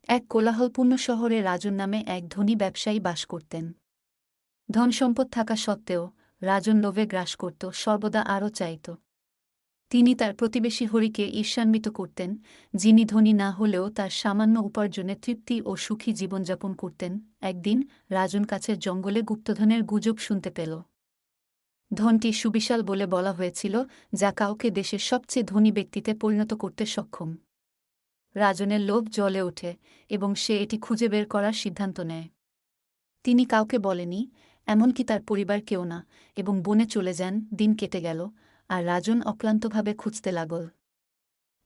এক কোলাহলপূর্ণ শহরে রাজন নামে এক ধনী ব্যবসায়ী বাস করতেন। ধনসম্পদ থাকা সত্ত্বেও রাজন লোভে গ্রাস করত, সর্বদা আরও চাইত। তিনি তার প্রতিবেশী হরিকে ঈর্ষান্বিত করতেন, যিনি ধনী না হলেও তার সামান্য উপার্জনে তৃপ্তি ও সুখী জীবনযাপন করতেন। একদিন রাজন কাছের জঙ্গলে গুপ্তধনের গুজব শুনতে পেল। ধনটি সুবিশাল বলে বলা হয়েছিল, যা কাউকে দেশের সবচেয়ে ধনী ব্যক্তিতে পরিণত করতে সক্ষম। রাজনের লোভ জ্বলে ওঠে এবং সে এটি খুঁজে বের করার সিদ্ধান্ত নেয়। তিনি কাউকে বলেনি, এমনকি তার পরিবার কেউ না, এবং বনে চলে যান। দিন কেটে গেল, আর রাজন অক্লান্তভাবে খুঁজতে লাগল।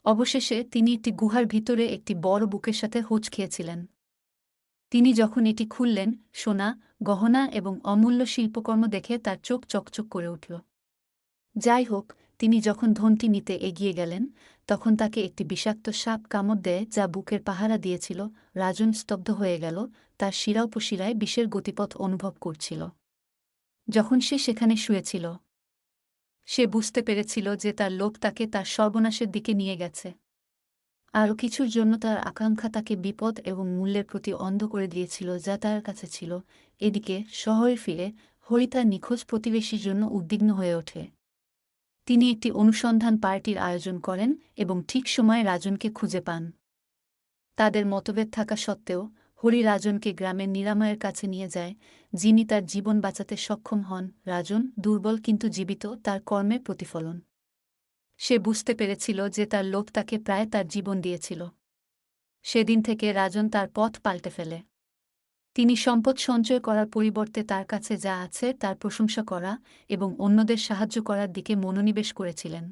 অবশেষে তিনি একটি গুহার ভিতরে একটি বড় বুকের সাথে হোঁচ খেয়েছিলেন। তিনি যখন এটি খুললেন, সোনা, গহনা এবং অমূল্য শিল্পকর্ম দেখে তার চোখ চকচক করে উঠল। যাই হোক, তিনি যখন ধনটি নিতে এগিয়ে গেলেন, তখন তাকে একটি বিষাক্ত সাপ কামড় দেয়, যা বুকের পাহারা দিয়েছিল। রাজন স্তব্ধ হয়ে গেল, তার শিরাউপশিরায় বিষের গতিপথ অনুভব করছিল। যখন সে সেখানে শুয়েছিল, সে বুঝতে পেরেছিল যে তার লোভ তাকে তার সর্বনাশের দিকে নিয়ে গেছে। আরও কিছুর জন্য তার আকাঙ্ক্ষা তাকে বিপদ এবং মূল্যের প্রতি অন্ধ করে দিয়েছিল যা তার কাছে ছিল। এদিকে শহরে ফিরে হরি তার নিখোঁজ প্রতিবেশীর জন্য উদ্বিগ্ন হয়ে ওঠে। তিনি একটি অনুসন্ধান পার্টির আয়োজন করেন এবং ঠিক সময়ে রাজনকে খুঁজে পান। তাদের মতভেদ থাকা সত্ত্বেও হরি রাজনকে গ্রামের নিরাময়ের কাছে নিয়ে যায়, যিনি তার জীবন বাঁচাতে সক্ষম হন। রাজন দুর্বল কিন্তু জীবিত, তার কর্মের প্রতিফলন। সে বুঝতে পেরেছিল যে তার লোভ তাকে প্রায় তার জীবন দিয়েছিল। সেদিন থেকে রাজন তার পথ পাল্টে ফেলে। তিনি সম্পদ সঞ্চয় করার পরিবর্তে তার কাছে যা আছে তার প্রশংসা করা এবং অন্যদের সাহায্য করার দিকে মনোনিবেশ করেছিলেন।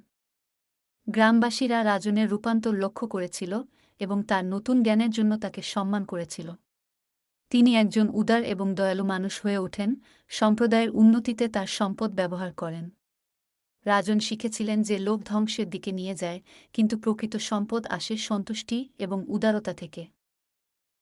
গ্রামবাসীরা রাজনের রূপান্তর লক্ষ্য করেছিল এবং তার নতুন জ্ঞানের জন্য তাকে সম্মান করেছিল। তিনি একজন উদার এবং দয়ালু মানুষ হয়ে ওঠেন, সম্প্রদায়ের উন্নতিতে তার সম্পদ ব্যবহার করেন। রাজন শিখেছিলেন যে লোভ ধ্বংসের দিকে নিয়ে যায়, কিন্তু প্রকৃত সম্পদ আসে সন্তুষ্টি এবং উদারতা থেকে।